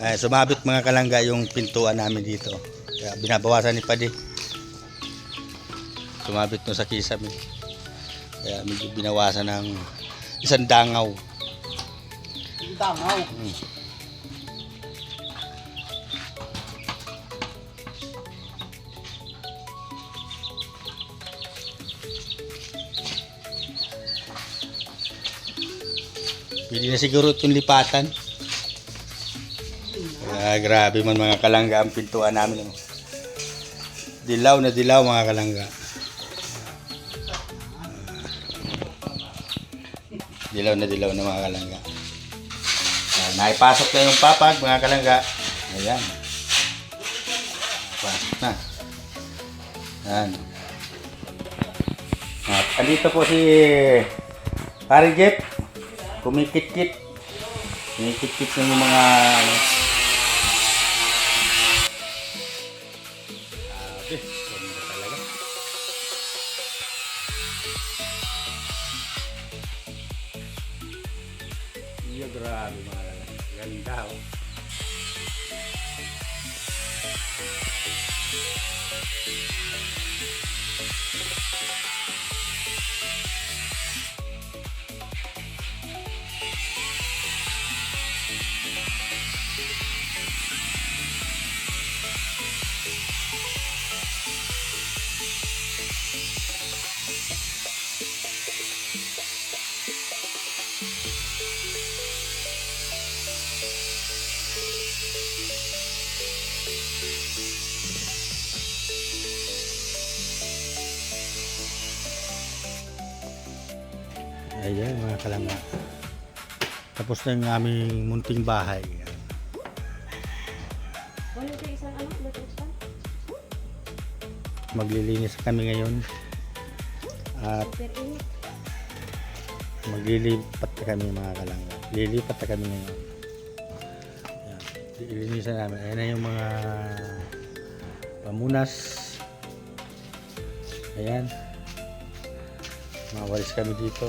Sumabit mga kalangga yung pintuan namin dito. Kaya binabawasan ni Padi. Sumabit no sa kisame. Kaya medyo binawasan ng isang dangaw. Dangaw. Pwede na siguro itong lipatan. Grabe man mga kalangga ang pintuan namin. Dilaw na dilaw mga kalangga. Dilaw na mga kalangga. Naipasok na yung papag mga kalangga. Ayan. Pasok na. Ayan. At andito po si Pare Jeff. Kumikit-kit. Kumikit-kit na yung mga ano. Ganda talaga. Iya, grabe mga talaga. Ganda oh. Ayan mga kalangga. Tapos na yung aming munting bahay. Maglilinis kami ngayon. At maglilipat na kami mga kalangga. Lilipat na kami ngayon. Ayan. Lilinisan namin. Ayan na yung mga pamunas. Ayan. Mawalis kami dito.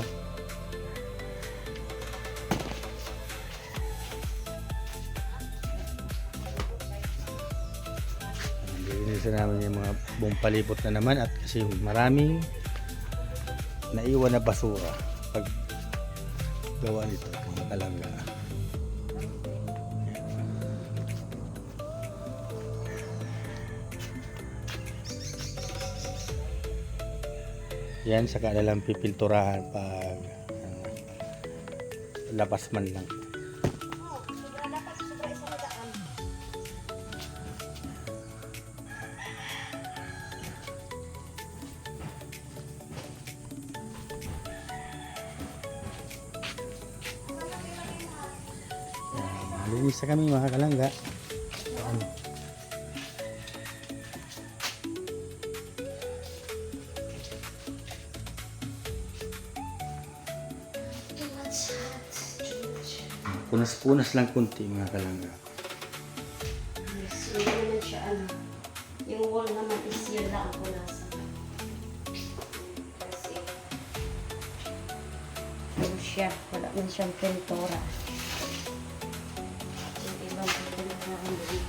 Lilinisan namin yung mga buong palibot na naman at kasi maraming naiwan na basura pag gawa nito mga kalangga. Yan, saka na lang pipinturahan pag labas man lang. Linis na kami mga kalangga. Punas-punas lang kunti mga kalangga. Yes, hindi naman siya ano. Yung wall naman is yun lang ang punasan. Kasi yung siya, wala man siyang pintura. Yung ibang pintura ang doon.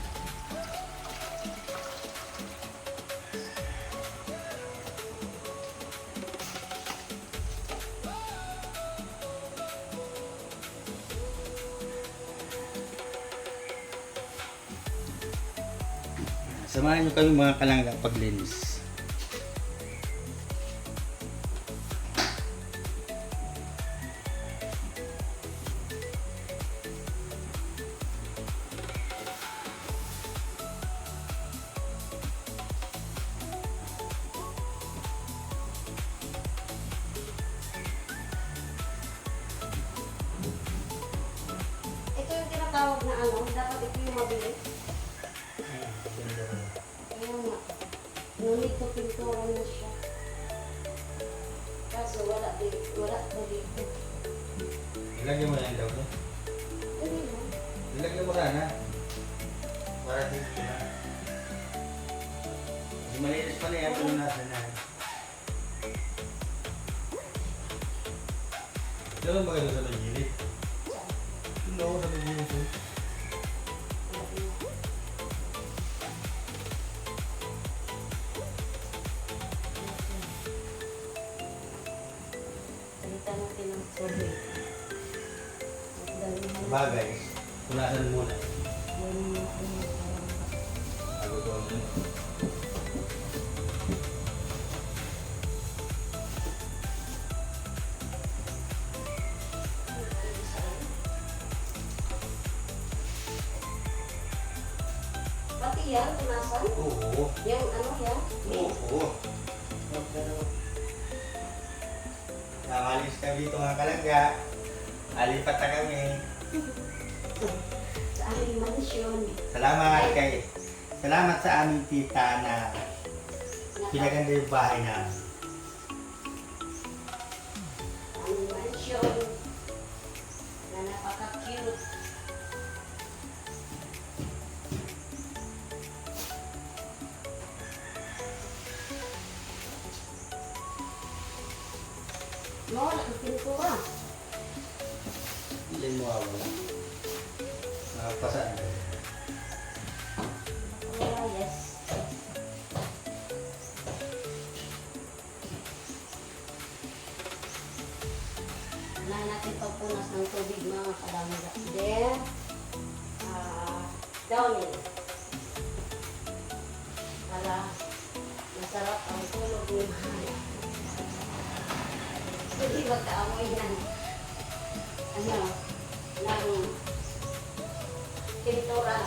Samahan nyo kami mga kalangga paglinis. Ito yung tinatawag na ano, dapat ito yung mabilis. Ayun nga. Ngunit ko pintura na siya. Kaso wala pa dito. Ilagyan mo yan daw niya. Dali mo. Ilagyan mo na. Para dito na. Kasi malinis pa na yan. Ito na natin na. Ito lang ba kayo sa magigilid? Ito sa magigilid. bagay, punasan muna. Bago doon. Pati yan, punasan? Oo. Yung ano yan? Oo. Pero, nakalis ka dito mga kalangga. Alipat na kami. Sa aming mansyon. Salamat sa aming tita na pinaganda yung bahay na. Sa aming mansyon. Na napaka-cute. No, nakapintura. Hindi mo wala. Nakapasaan ka. Oh, yes. Unahin natin pagpunas ng tubig mga kalangga. Then, downy. Para masarap ang tulog ni Mahal. Hindi magkaamoy yan. Ano, ng pintura.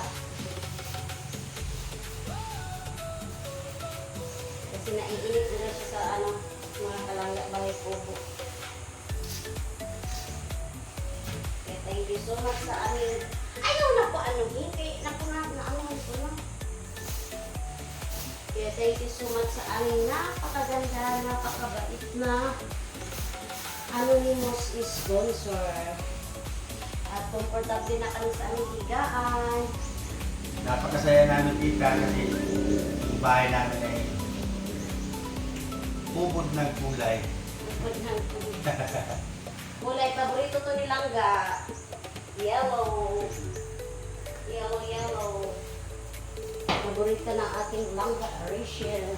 Kasi naiinit na siya sa ano, mga kalangga bahay kubo. Kaya thank you so much sa aming, ayaw na po ano, hindi, naku na ano ko na. Kaya thank you so much sa aming napakaganda, napakabait na Anonymous sponsor. At comfortable na kami sa aming higaan. Napakasaya namin tita kasi yung bahay namin ay bubod ng kulay. Bukod ng kulay, paborito to ni Langga. Yellow. Yellow, yellow. Paborito ng ating Langga, Rachel.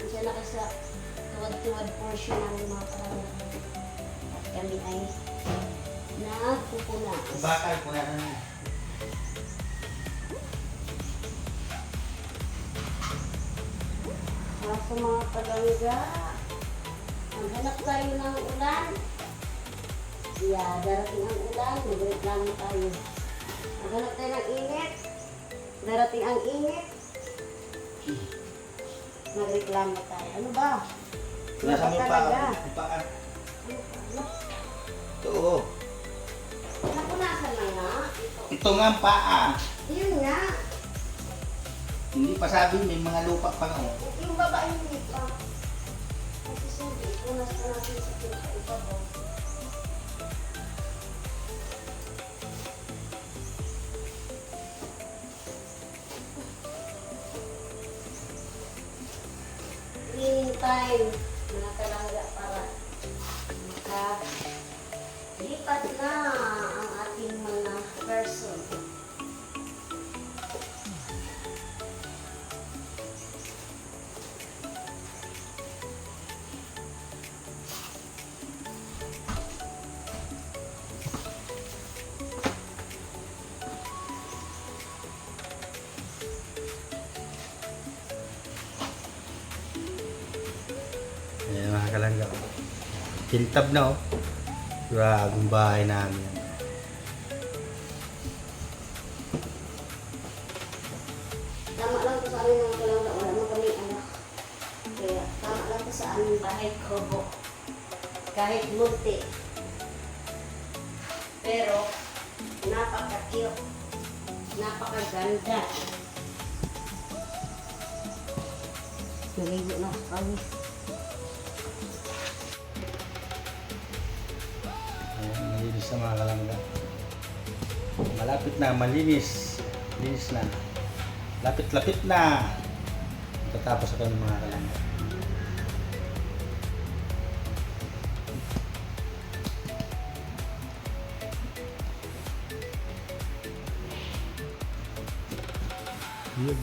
Diyan na kasi sa tuwad-tuwad portion ng mga kalangga. At kami ay nagpupunas. Bakal po natin. Sa mga kalangga, maghanap tayo ng ulan. Yeah, darating ang ulan, magreklamo tayo. Maghanap tayo ng init. Darating ang init. Magreklamo tayo. Ano ba? Nasa Ano may ba paa. talaga? May paa. Ano ba? Ano? Ito. Napunasan na nga. Ito. Ito nga ang paa. Yun nga. Hindi pa sabi may mga lupa pa nga. Oh. Yung babae hindi pa. Kasi sabi, punas pa natin sa pinaka-ibabaw. Cleaning time. Mga kalangga para makalipat na ang ating mga person. Ayan mga kalangga. Kintab na oh. Grabe ang bahay namin. Tama lang po sa amin mga kalangga, wala naman kami anak. Kaya tama lang po sa aming bahay kubo. Kahit munti. Pero, napaka-cute. Napakaganda. Naligo na kami. Ayan, malinis na mga kalangga. Malapit na, malinis. Linis na. Lapit-lapit na. Tatapos ako ng mga kalangga.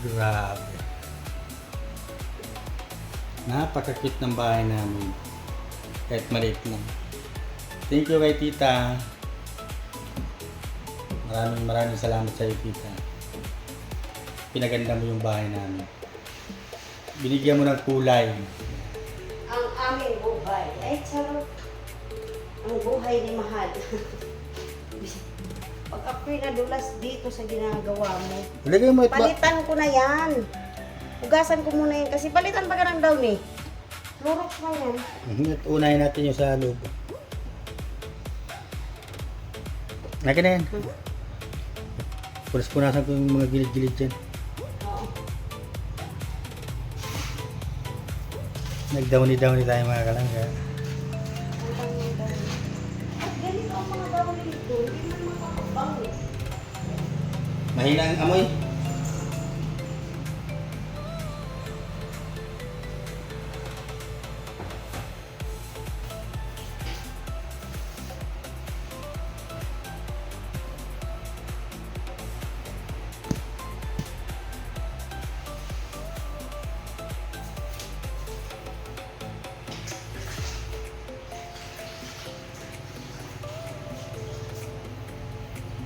Grabe. Napaka-cute ng bahay namin. Kahit maliit lang. Thank you kay tita. Maraming salamat sa iyo, tita. Pinaganda mo yung bahay namin. Binigyan mo ng kulay. Ang aming buhay. Ay, charot. Ang buhay ni Mahal. Pag ako'y nadulas dito sa ginagawa mo, Lagay mo ito. palitan ko na yan. Hugasan ko muna yan kasi palitan pa ka ng daw ni. Lurok na yan. Unahin natin yung sa loob. Lagi na yan. Punas-punasan ko yung mga gilid-gilid dyan. Oo. Nagdawni-dawni tayo mga kalangga. At ganito ang mga daw nito. Hindi man makakapangit. Mahina ang amoy.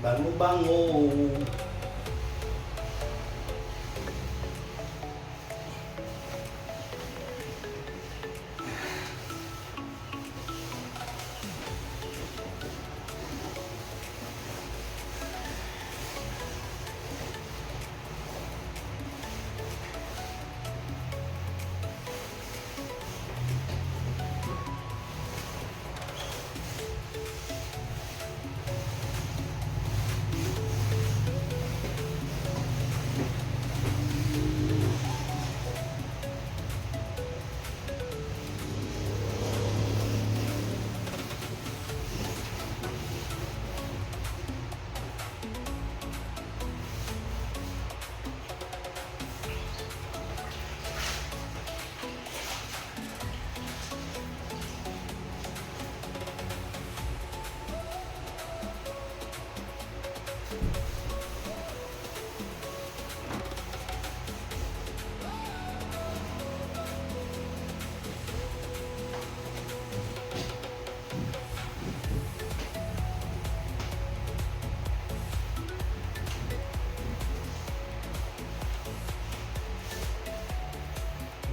Bango-bango.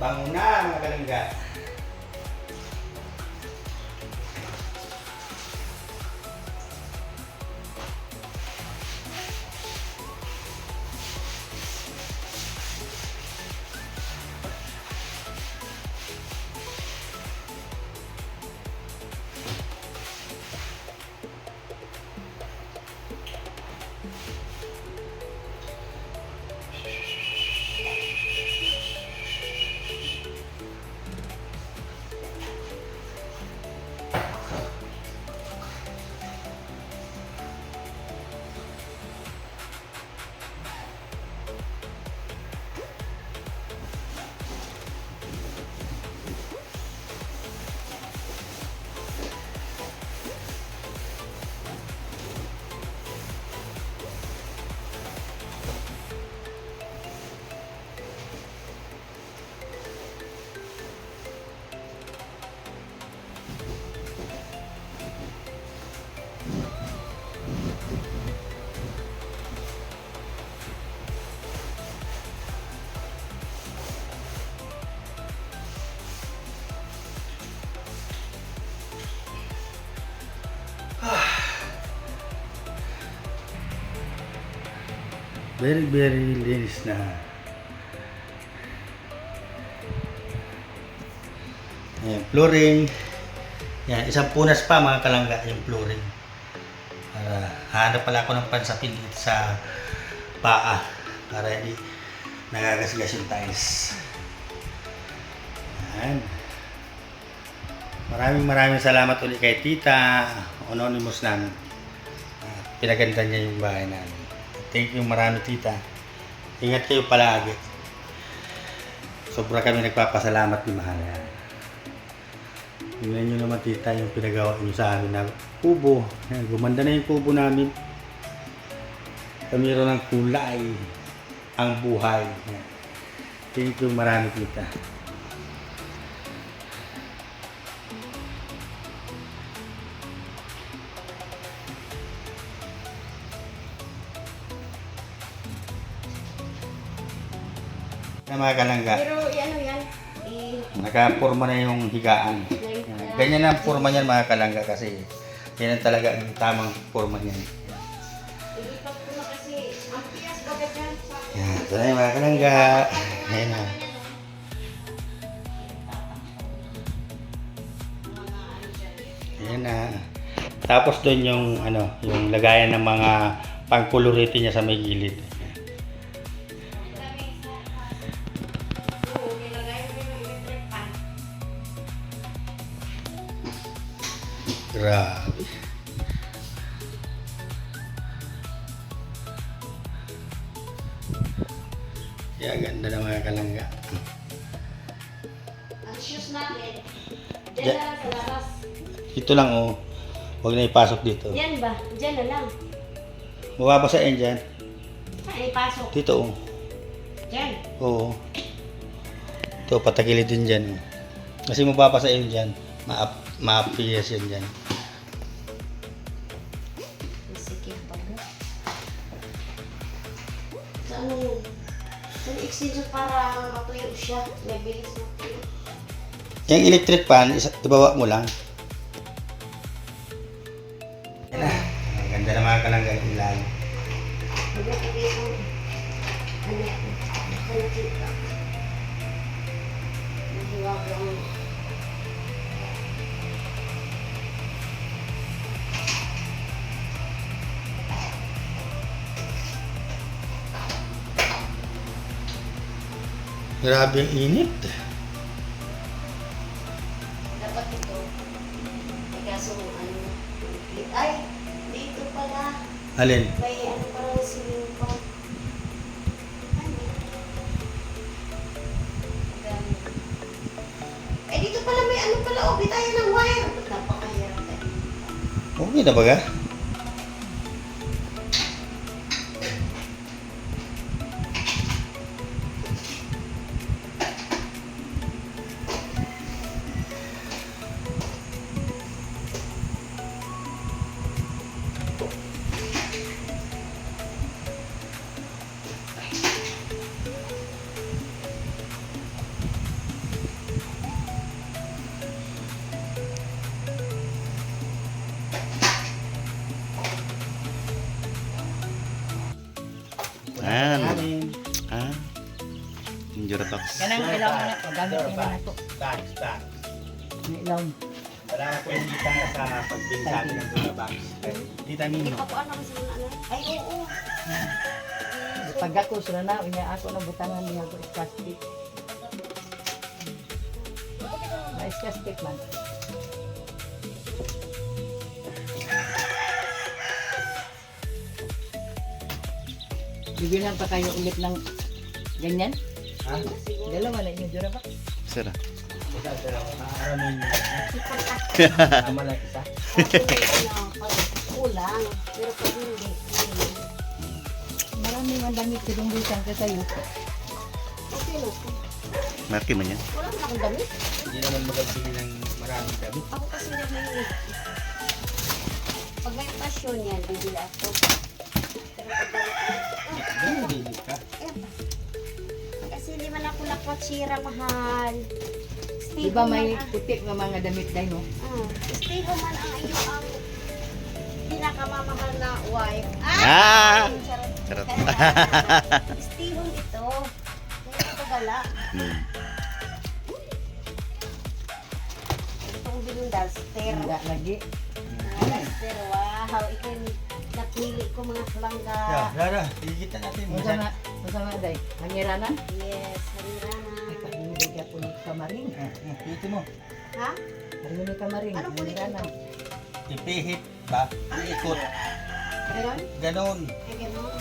Bango na mga kalangga. Very linis na. Ayan, flooring. Yan, isang punas pa mga kalangga yung flooring. Para hanap pala ako ng pansapin dito sa paa para hindi nagagasgas yung tiles. Ayan. Maraming salamat ulit kay Tita Anonymous namin. Pinaganda niya yung bahay namin. Thank you marami, Tita. Ingat kayo palagi. Sobra kami nagpapasalamat ni Mahal. Tingnan nyo naman, Tita, yung pinagawa nyo sa amin na kubo. Ayan, gumanda na yung kubo namin. Mayroon ng kulay ang buhay. Ayan. Thank you marami, Tita. Na mga kalangga. Pero ano yan? Nakaporma na yung higaan. Ganyan ang forma niyan mga kalangga kasi yan ang talaga ang tamang forma niyan. Ilipat ko na kasi ang piyas baga dyan. Yan, ito na yung mga kalangga. Ayan na. Ayan na. Tapos doon yung ano, yung lagayan ng mga pangkulorito niya sa may gilid. Oo, nilagay mo yung electric pan. Grabe. Kaya ganda na mga kalangga. Ang shoes natin, dyan Diyan. na lang sa labas. Ito lang oh. Huwag na ipasok dito. Diyan ba? Diyan na lang. Mababasa yan dyan. Saan ipasok? Dito oh. Diyan. Oo. Ito, patagilid din dyan. Oh. Kasi mababasa yun dyan. Ma-appears yan dyan. Masikip baga. Sa ano yun? Sa extension para matuyo siya. May bilis matuyo. Yung electric fan, ibaba mo lang. Yan na. Ang ganda na mga kalangga ng ilalim. Magkakabit ko. Ano yan? Nakita. Nahiwa ko ang... Grabe ang init. Dapat ito. Ay kaso ano... Ay! Dito pala. Alin? May ano parang swimming pool. Ano? Dami. Eh dito pala may ano pala. Oh, bitayan ng wire. Ba't napakahirap eh. Okay na ba ka? Ah. Yung Duratox. Kanang ilaw na ako, gamit niya na ako. Bags. Ang ilaw. Wala na po yung kita sa pagbinsabi ng Durabox. Tita Mino. Papuan naman sila na ano. Ay, oo. Pag ako sila na, unya ako na butangan niya ako iskastik. Na iskastik man. Bibilang pa kayo ulit ng ganyan? Ha? Dalawa na inyo dura ba? Sira. Sipon ka. Tama lang isa. Pag kulang. Pero pag hindi. Marami man damit sa dunggutan ka tayo. Okay no. Marky man yan. Wala na akong damit. Hindi naman magagbili ng maraming damit. Ako kasi nagmahilig. Pag may pasyon yan, bibili ako. Pero pag Ganun din ka. kasi hindi man ako nakwatsira mahal. Stay Di ba home may man ang- puti nga mga damit dahil no? Stay home man ang iyo ang pinakamamahal na wife. Ah! Charot. Charot. Stay home ito. Kaya ito gala. Itong binundal, ster. Hindi lagi. Ster, wow. Ito yung napili ko mga palangga. Rara, higit na natin. Masama day. Hangiranan? Yes, halirana. Ay, painibig ako ni Kamaring. Ito mo. Ha? Ano ni Kamaring? Ano po nito? Hangiranan. Ipihit ba? Iikot. Ganon? Ganon. Ay, ganon.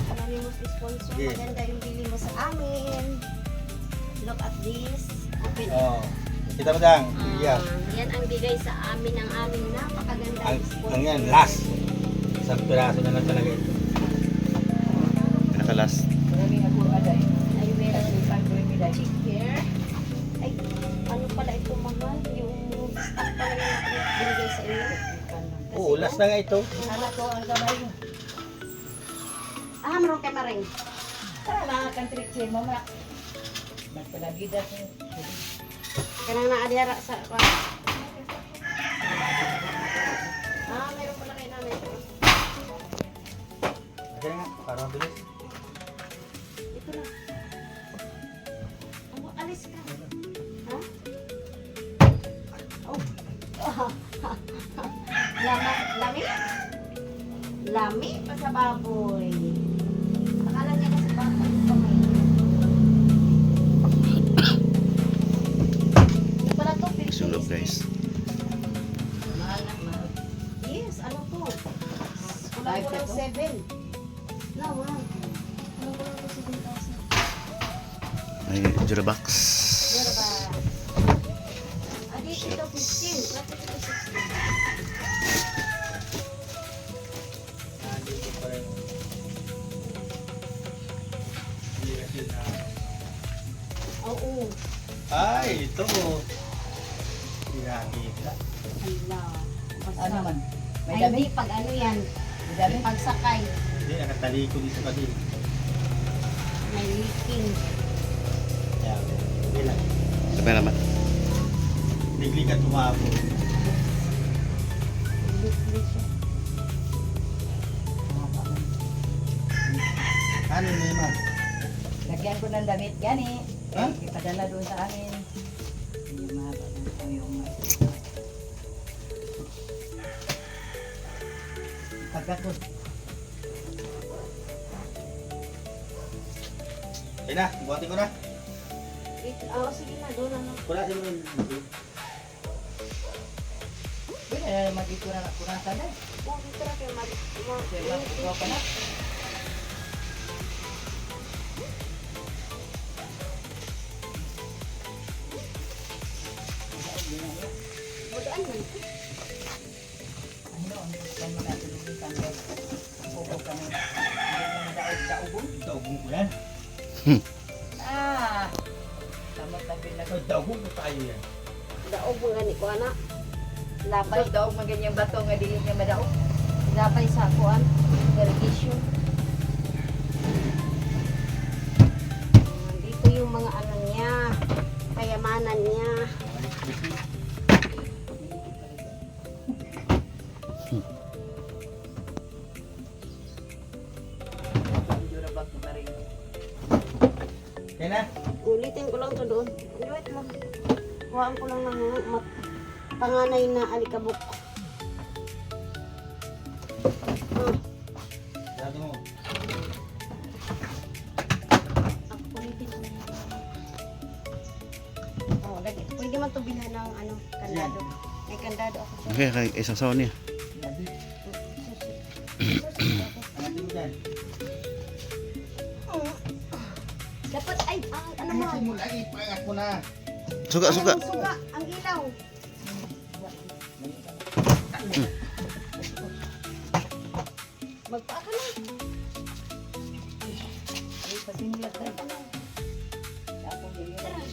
Marami mo sa sponsor. Yes. Maganda yung bili mo sa amin. Look at this. Open. Oh. Kita mo dang? Yeah. Yan ang bigay sa amin ng aming napakaganda Ang, sponsor. ang yan, last. Isang piraso na lang talaga ito. Pinaka-last. Maraming ako aday. Ay, meron Kasi pag-remi day. check here. Ay, ano pala ito mahal? Yung stock pala yung binigay sa inyo. Oo, last na nga ito. Anak ko ang Kamaring. Ah, meron kay Maring. Tara mga country si mama. Nagpalagida ko. Kanang naadiyara sa... Ah, meron pala kay nanay. Okay nga, para mabilis. Ito na. Oh, alis ka. Ha? Oh. Lami? Lami pa sa baboy. Akala niya kasi bata yung kamay. Ano pala to? Sulog guys. Mahal na mahal. Yes, ano to? Five Kulang-kulang to? 7. No, wow. Kulang-kulang 7,000. May Jurabox. Meron ba? Adi, ito 15. Bakit ito 16? Dito pa rin. Hindi kasi na... Oo. Ay, ito. Hindi nakikita. Hala. Ano man? May Ay, dami? hindi. Pag ano yan. May dami? Pagsakay. Hindi, nakatalikod dito pa din. May leaking. Kaya, hindi lang. Sabi naman. Bigli ka tumabo. Leaking siya. Ano na yun, ma'am? Lagyan ko ng damit gani. Ha? Ipadala doon sa amin. Yung mga yung pagkakos. Ayun na, buhatin ko na. Oo, sige na. Doon na. Wala si mga Wala na magigurang sana. Oo, dito na kayo. Kasi magagawa ka na. Budaan man. Ano, saan mo natin yung tanggal? Pupo ka na. Hindi mo daog-daogon. Daugong ko yan. Ah! Tamot na bilang. Daugong ko tayo yan. Daog mo gani ko, anak. Labay Labay. daog maganyang bato nga dili niya madaog. Labay sa kuan. Irrigation. Dito yung mga ano niya. Kayamanan niya. Jurabak na rin. Yan na. Ulitin ko lang to doon. Wait lang. Kuhaan ko lang ng panganay na alikabok. Sabi mo. Ulitin ko lang. Oh, lagi. Pwede man to bilhan ng ano, kandado. May kandado ako dyan. Okay, kay isang saon niya. Sabi. Susi. Anak mo dyan. Dapat ay, ano mo? Ayusin mo lagi. Pangat mo na. Suga, suga. Ang suga, ang ilaw. Magpaa ka na. Ay, pasinilap tayo. Ako din yun.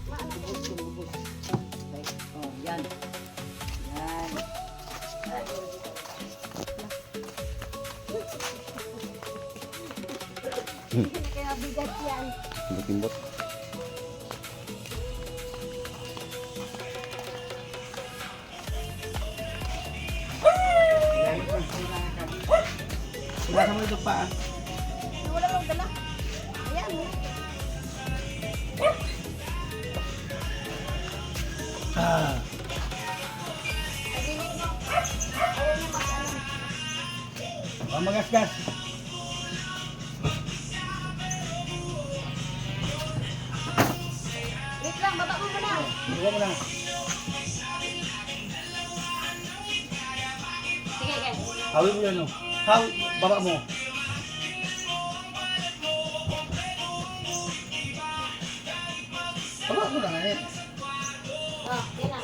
Maano ko? Bubos. Oh, yan. Yan. Hindi kaya bigat yan. Timbot-timbot. Wala sa mo ito pa. Wala lang dala. Ayan. Ah. Pag-init mo. Ayaw niya mag-ano. Ang magasgas. Wait lang, baba mo muna. Buka mo na. Sige, sige. Hawin mo yan. No? Baba mo. Baba mo na nga eh. Oh, yan na.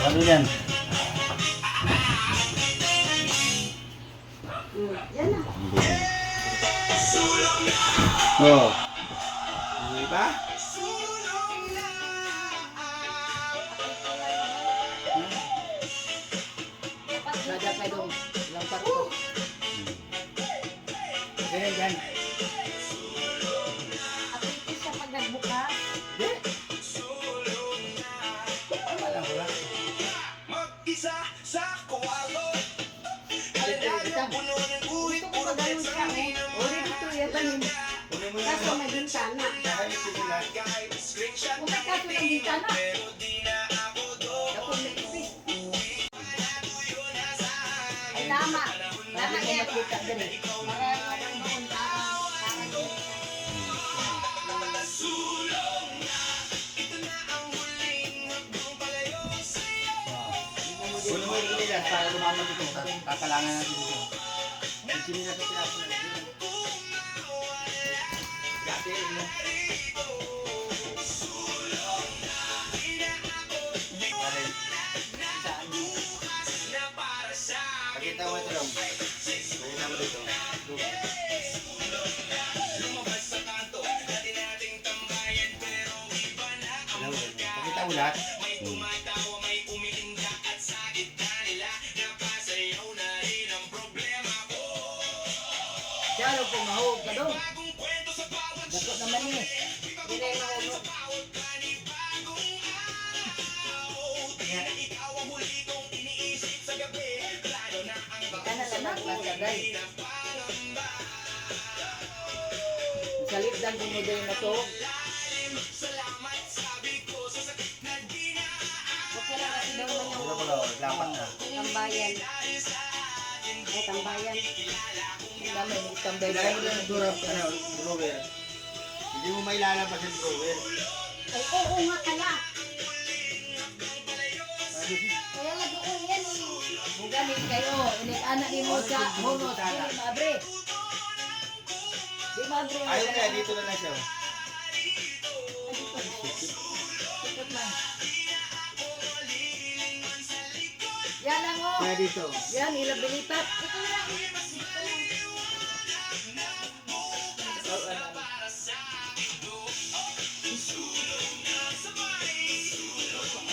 Ano yan? Yan na. Hindi. Oh. Di ba? Sada kayo dong. Lampat ko. Ganyan, ganyan. Apiti siya pag nagbukas. Di. Wala, wala. Mag-isa sa kwarto. Isang. Gusto ko magayon siya eh. Uri dito yata yun. Kunin mo Kaso yung may bintana. kahit sila. Kung may kaso ng bintana. Ako may ipis. Ay tama. Tama Lagi ko yan. makita dali. Marami noon Kunin mo yung nila para lumamang dito. Kakalangan natin dito. Hindi nila sa pinaso na dito. Gati, no? Pare. Pakita mo ito lang. Pakita mo dito. Pakita mo lahat. Siya lang pumahog ka dong. Dako naman eh. Dinay mahulog. Ika na lang naglasagay. Salit lang bumudo yung matog. Okay lang kasi daw man Wala yung pala, lapat na. tambayan. Ay, tambayan. Ang dami ng tambay Ilagay mo lang yung drawer. Hindi mo mailalabas yung drawer. Ay, oo nga kala. Kaya nga doon yan eh. Buganin kayo. Inig-anak ni mo sa honos. Di mabre. Di mabre. Ayun na, dito na lang siya. Ikot lang. Yan lang o. Kaya dito. Yan, ilabilipat.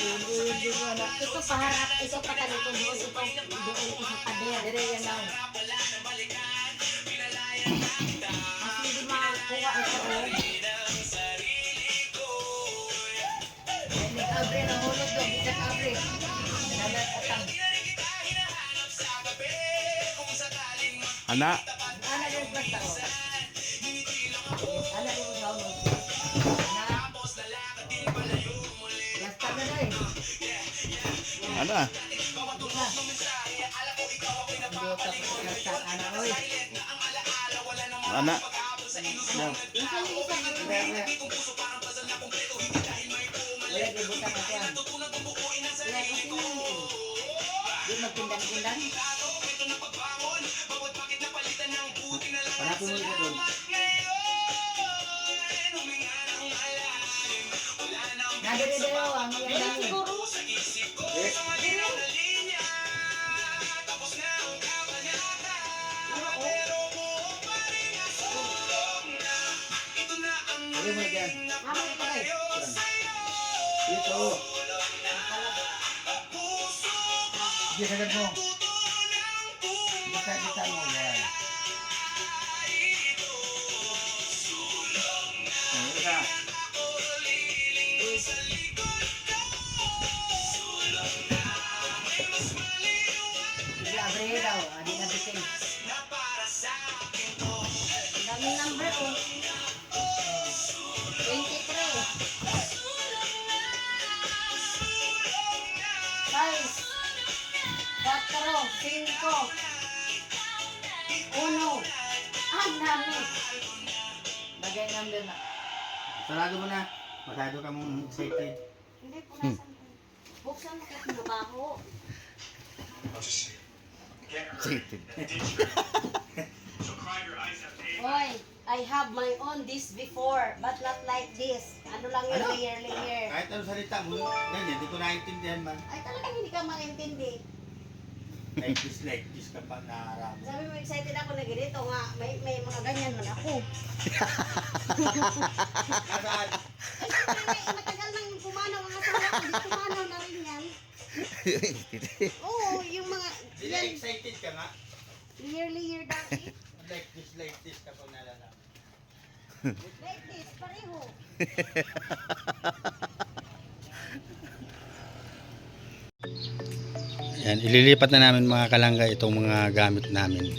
Ito paharap, ito patalito doon, ito doon isa pader. Dire yan lang. Kasi hindi makakuha ito oh. Inig-abre ng honos doon. Bisan abre. Nalat atang. Anak. Anak yung basta o. Anak yung sa honos. Anak. Basta na na eh. Anak. Bota pa sa basta. Anak oy. Anak. Isa yung isa Wala kay buta ka yan. Wala kasi yun eh. Di magpindan-pindan. Hanapin mo ito doon. Nadiri-diro ang mga Ayun dami. siguro. Eh, lagay mo na dyan. Mamay pa kayo. Dito. Sige, sagad mo. Gita mo. Yan. Isa. Sige, abre daw. Adi na bitin. Daming number oh. 23. 6. 4. 5. 1. Ang dami. Bagay number na. Sarado mo na. Masyado ka mong excited. Hindi po nasan. Buksan mo kasi mabaho. Excited. Hoy, I have my own this before, but not like this. Ano lang yung Ano? layer. Kahit ano salita mo, ganyan, hindi ko naintindihan man. Ay, talagang hindi ka maintindihan. Like this kapag naharap. Sabi mo, excited ako na ganito nga. May mga ganyan man ako. Nasaan? Ay, siyempre, matagal nang pumanaw ang asawa ko. Di pumanaw na rin yan. Oo, yung mga, Hindi yan, excited ka nga. year dati. Like this kapag nalalap. Like this, pareho. Ayan, ililipat na namin mga kalangga itong mga gamit namin.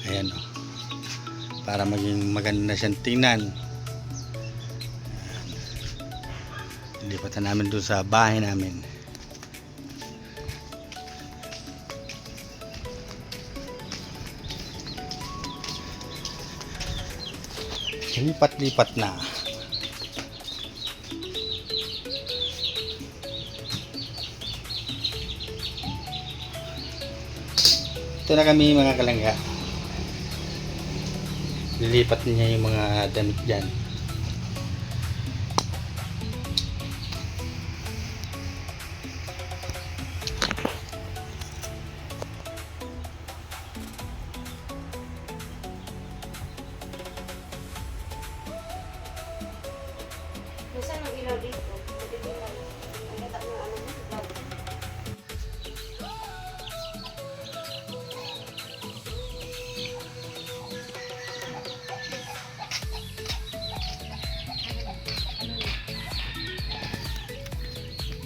Ayan o. Para maging maganda na siyang tingnan. Ayan. Ilipat na namin doon sa bahay namin. Lipat-lipat na. Ito na kami mga kalangga. Lilipat niya yung mga damit dyan. Saan ang ilaw dito? Matitingnan. Ang gatak ng ano mo, ilaw.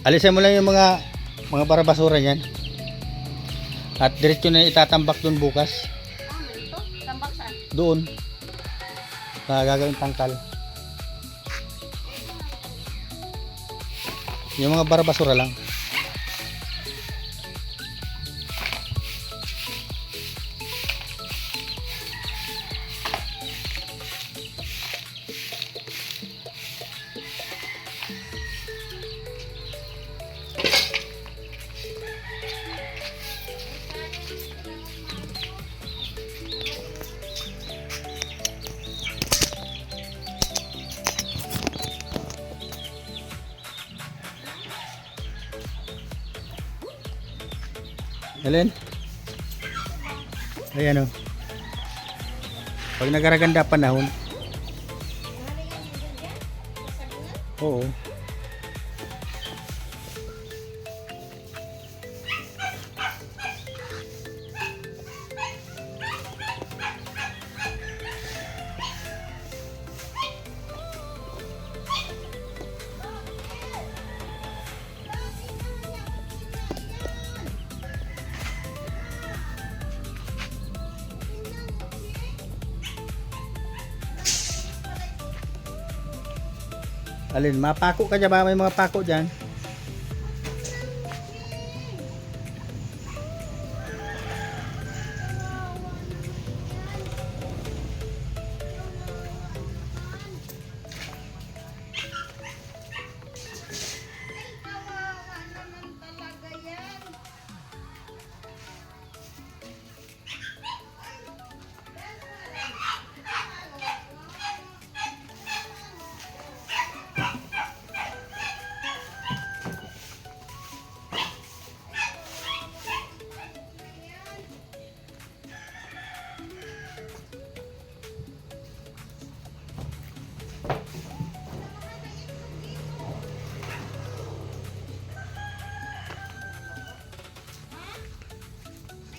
Alisin mo lang yung mga barabasura niyan. At diretso na itatambak doon bukas. Ano ito? Tambak saan? Doon. Sa gagawin tangkal. Yung mga barabasura lang. Alin? Ayan o. Pag nagaraganda panahon. Oo. Alin, mapako ka dyan ba? May mga pako dyan. Kawawa naman talaga yan.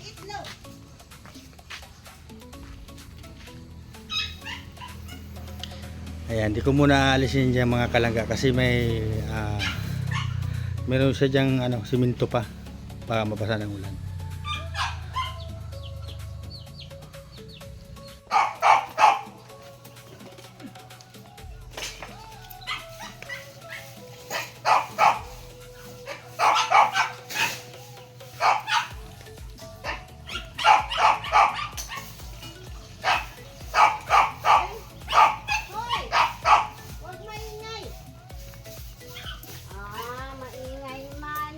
Itlog. Ayan, di ko muna alisin dyan mga kalangga kasi may meron siya dyang simento pa para mabasa ng ulan. Hoy! Huwag maingay. Maingay man.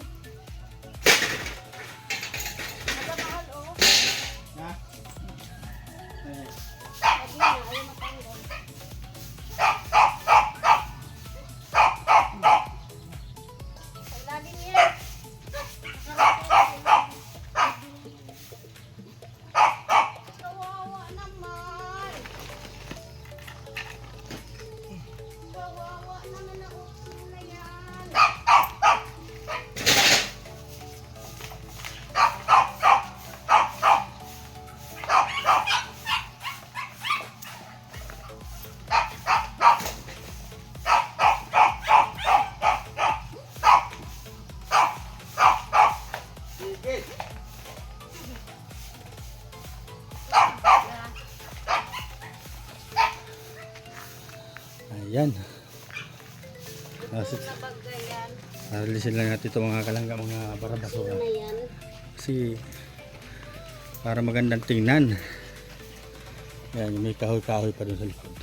Yan. Nabagayan. Alisin lang natin ito mga kalangga, mga barabasura. Na yan. Kasi para magandang tingnan. Yan, may kahoy-kahoy pa doon sa likod.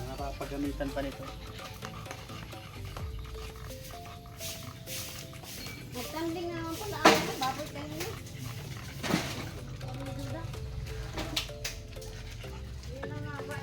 Napapagamitan pa nito. Magkanding naman pala ako na baboy kayo na. Ang ganda. Yun na nga ba?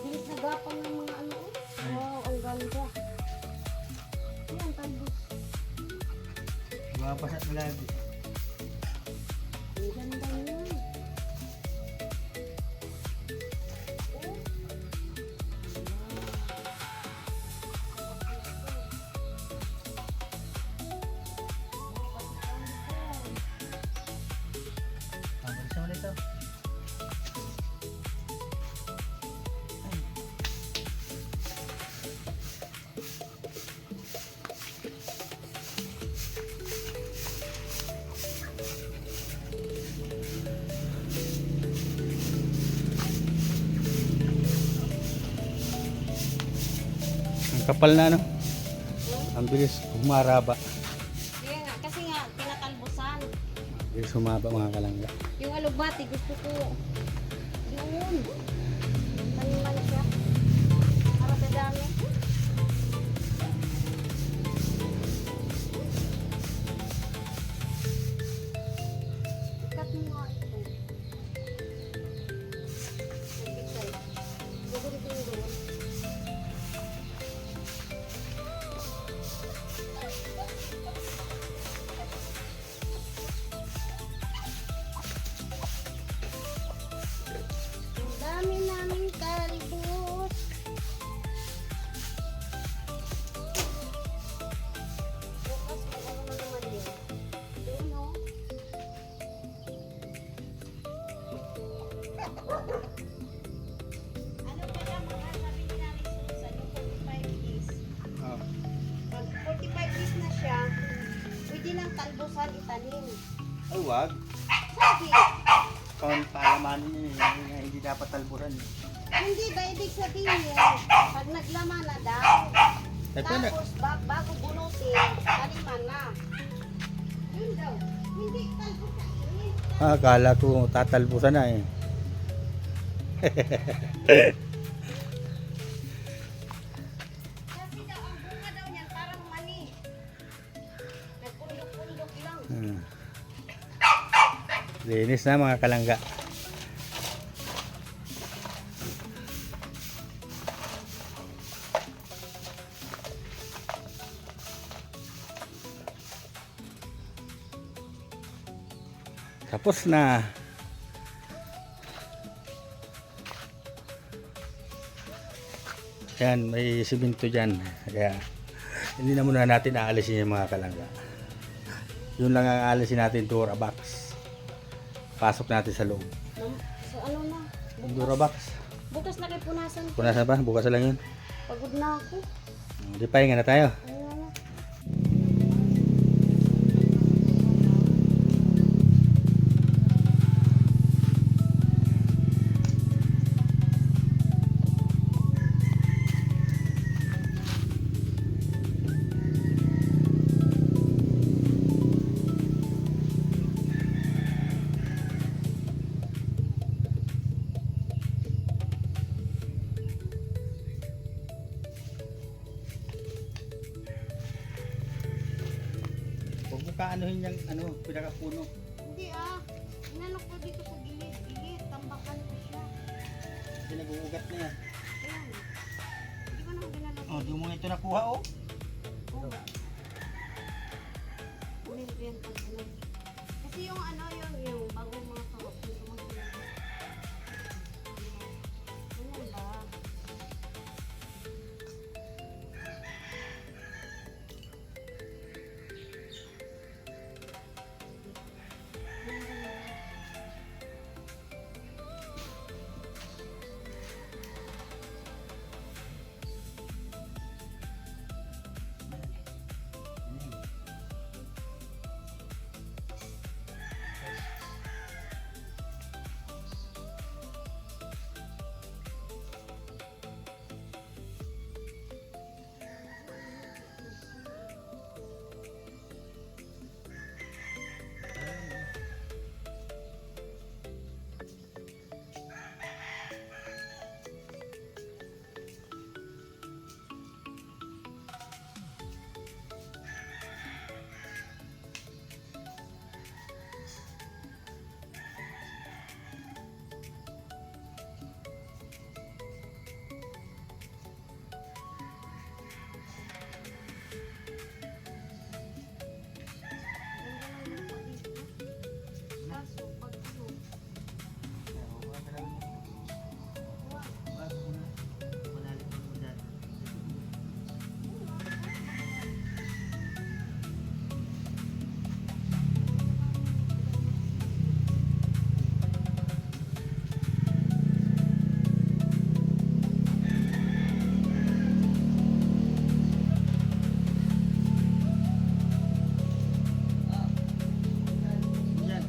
Bilis na gapang ng mga ano. Wow, ang ganda. Ayan, talbos. Mapasat na lagi. Ang ganda niyan. Balisan mo nito. Ang kapal na, no? Ang bilis humaraba. Kaya nga, kasi nga, tinatalbosan. Bilis humaba mga kalangga. Yung alugbati, gusto ko. Yun. Taniman na siya. Para sa dami. Ikat mo nga ito. Nagpichay. Gugunting doon. Ang dami naming talbos. Bukas mag-ano na naman yun. Doon, no? Ano pala mga sabi ni namin Susan, yung 45 days. Pag 45 days na siya, pwede nang talbosan itanim. Ay, wag. Sabi, Kawan palamanin niya yung hindi dapat talburan. hindi ba ibig sabihin pag naglaman na daw, Eh, pwede. tapos bago bunutin, taniman na. Yun daw, hindi talbosan. Akala ko tatalbusan na eh. Kasi daw, ang bunga daw niyan parang mani. Nagpundok-pundok lang. Linis na mga kalangga. Tapos na. Yan, may simento dyan. Kaya hindi na muna natin aalisin yung mga kalangga. Yun lang ang aalisin natin, Durabox. Pasok natin sa loob. So ano na, Yung Durabox. bukas na kayo punasan ko. Punasan pa? Bukas na lang yun. Pagod na ako. Di pahinga na tayo. Ayun na. kaanuhin yung ano, pinakapuno. Hindi inanok ko dito sa gilid. Tambakan ko siya. Kasi nag-uugat na yan. Ayan. Hindi ko naman ginalagay. Oh, di mo ito nakuha oh. Oo. Ulit ko yan pag ano. Kasi yung ano, yung bagong mga kahok, dito mo sila. Ganyan ba? Kaso, pag ano, Yan.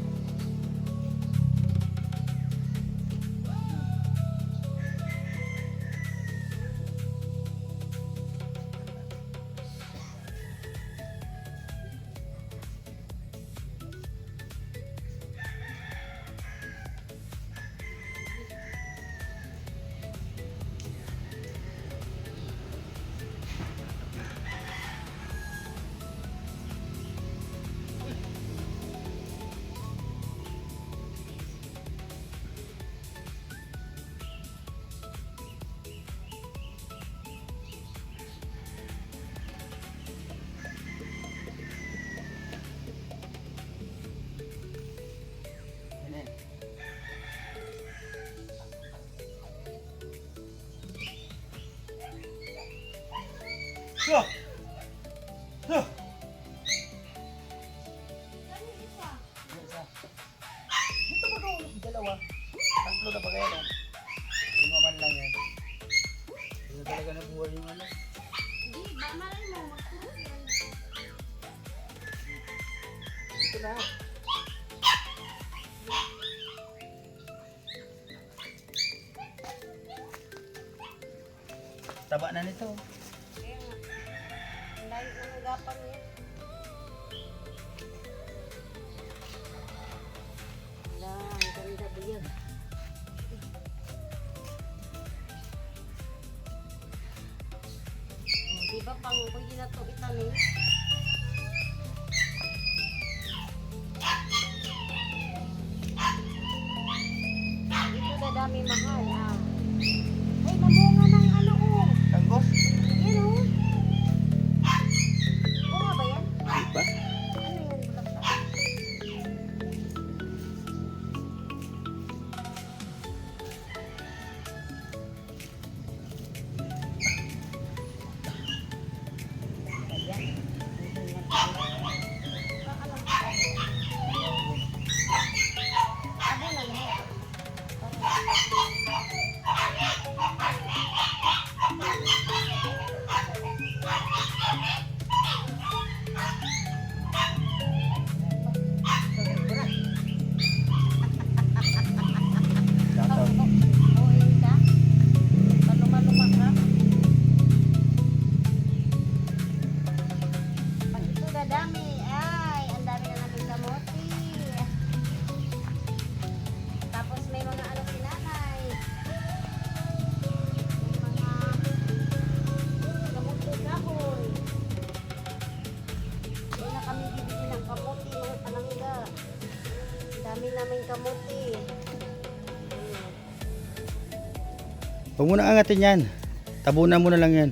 Yan. So, so. Isa. Dito ba daw? Dalawa. Tatlo na ba kaya no? Lima man lang yan. Hindi na talaga nabuhay yung ano. hindi, ba malay mo, magtulog yan. Dito na. Taba na nito. Kaya nga, ang layo ng agapan niya. Wala, ang ganda ba yan? Di ba pang pwede na itong itanim? Dito na dami mahal Ay, namunga ng ano Tanggos? Yan bunga ba yan? Diba? Ano yan, bulaklak? Ayan. Abo na lahat. Dami namin kamuti. Ayun. Huwag mo na angatin yan. Tabunan mo na lang yan.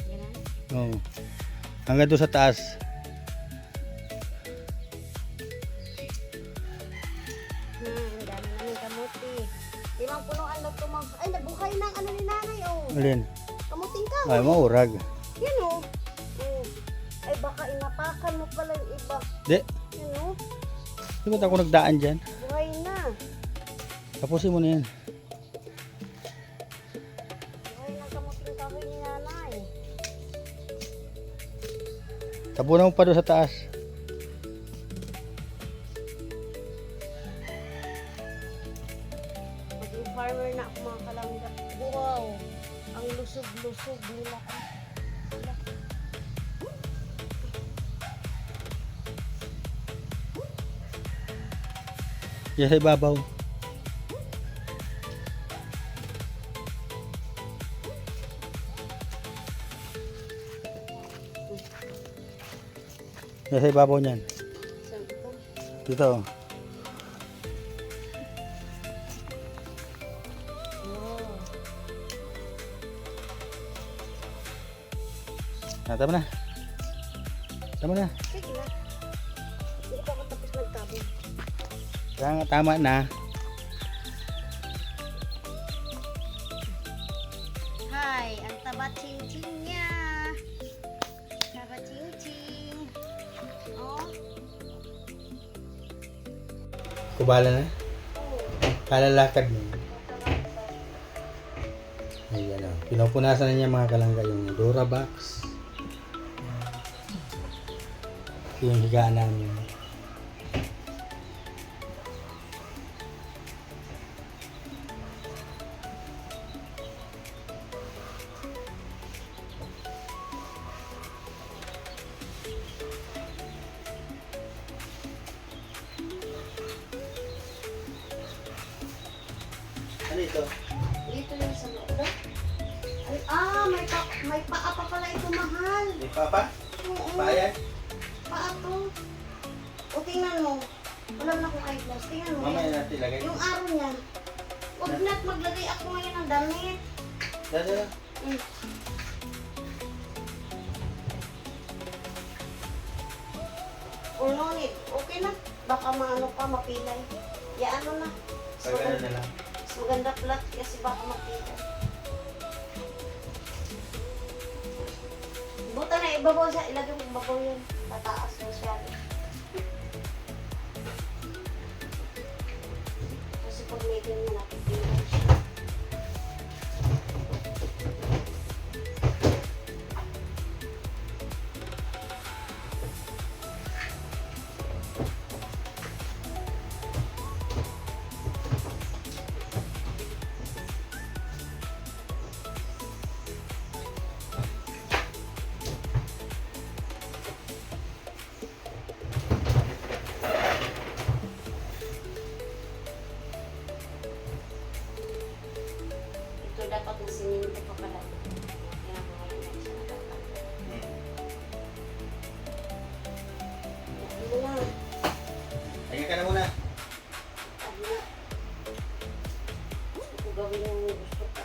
Ganun. Oo. Hanggang doon sa taas. Dami namin kamuti. Limang punuan na tumang. Ay, nabuhay ng ano ni nanay, oh. Alin? Kamuting ka. Ay, maurag. Yan, oh. Oh. Ay, baka inapakan mo pala yung iba. Di. Yan, oh. Di ba't ako nagdaan dyan? Buhay na. Tapusin mo na yan. Buhay na kamuting kahoy ni nanay. Tabunan mo pa doon sa taas. Maging farmer na ako mga kalangga. Wow. Ang lusog-lusog nila. Yan sa ibabaw. Yan sa ibabaw niyan. Saan ito? Dito. Wow. Tama na. Tama na. Sige na. Hindi pa ako tapos nagtabon. Tama na. Hi, ang taba ching-ching niya. Taba ching-ching. Oh. Kubala na. Oh. Kalalakad mo. Ayan o. Pinupunasan na niya mga kalangga yung Durabox. Ito yung higaan namin. Ano ito? Dito yung sa loob. Ay, may paa pa pala ito, mahal. May papa? Oo. Bayan? Paa to. O, tingnan mo. Wala na akong eyeglass. Tingnan mo. Mamaya yan. natin lagay. Yung araw niya. Huwag na't maglagay ako ngayon ng damit. Dada. Mm. Or no need. Okay na. Baka maano pa, mapilay. Ya ano na. Pag ano na lang. Mas maganda flat kasi baka mapilay. Buta na ibabaw siya. Ilagay mo ibabaw yan. Tataas mo siya. Kasi pag may ganyan napipilay siya. Ito dapat ng sininto pa pala. Kaya ngayon na siya natatanggal. Ano na? Tingnan ka na muna. Ano na? Gusto ko gawin yung gusto ko.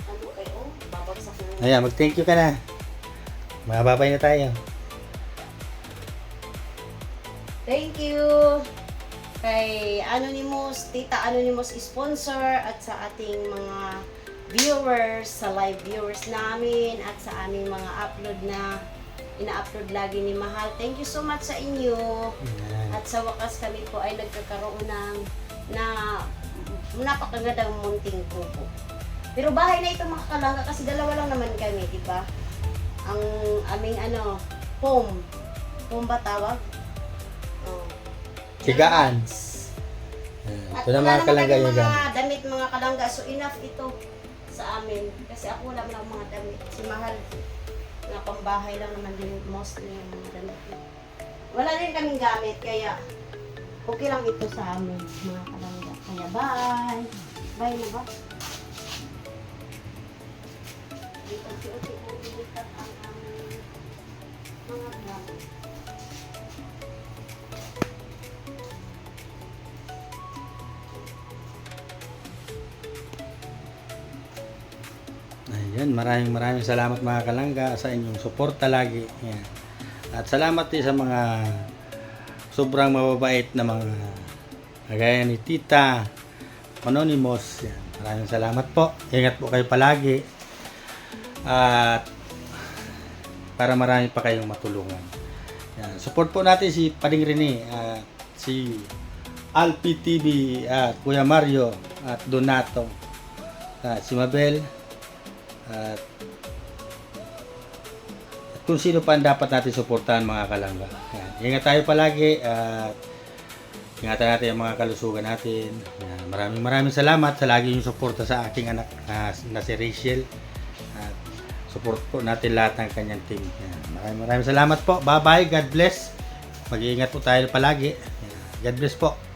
Ano kayo? Babagsak na. Ayan, mag-thank you ka na. Mababay na tayo. Thank you kay Anonymous, Tita Anonymous sponsor at sa ating mga viewers, sa live viewers namin at sa aming mga upload na ina-upload lagi ni Mahal. Thank you so much sa inyo. Ayan. At sa wakas kami po ay nagkakaroon ng napakagandang munting kubo. Pero bahay na ito mga kalangga kasi dalawa lang naman kami, di ba? Ang aming home. Home ba tawag? Oh. Higaan. At Ito na wala mga kalangga naman yung kami higaan. mga damit mga kalangga. So enough ito sa amin. Kasi ako wala lang mga damit. Si Mahal na pambahay lang naman din mostly yung mga damit. Wala rin kaming gamit kaya okay lang ito sa amin mga kalangga. Kaya bye! Bye na ba? Dito unti-unti na nilipat ang aming mga gamit. Yan, maraming salamat mga kalangga sa inyong suporta lagi. Yan. At salamat din sa mga sobrang mababait na mga kagaya ni Tita Anonymous. Yan. Maraming salamat po. Ingat po kayo palagi. At para marami pa kayong matulungan. Yan. Support po natin si Pading Rene at si Alpi TV at Kuya Mario at Donato at si Mabel at kung sino pa ang dapat natin suportahan mga kalangga. Yan. Ingat tayo palagi at ingatan natin ang mga kalusugan natin. Yan. Maraming salamat sa lagi yung suporta sa aking anak na si Rachel. At support po natin lahat ng kanyang team. Yan. Maraming salamat po. Bye bye. God bless. Mag-iingat po tayo palagi. Yan. God bless po.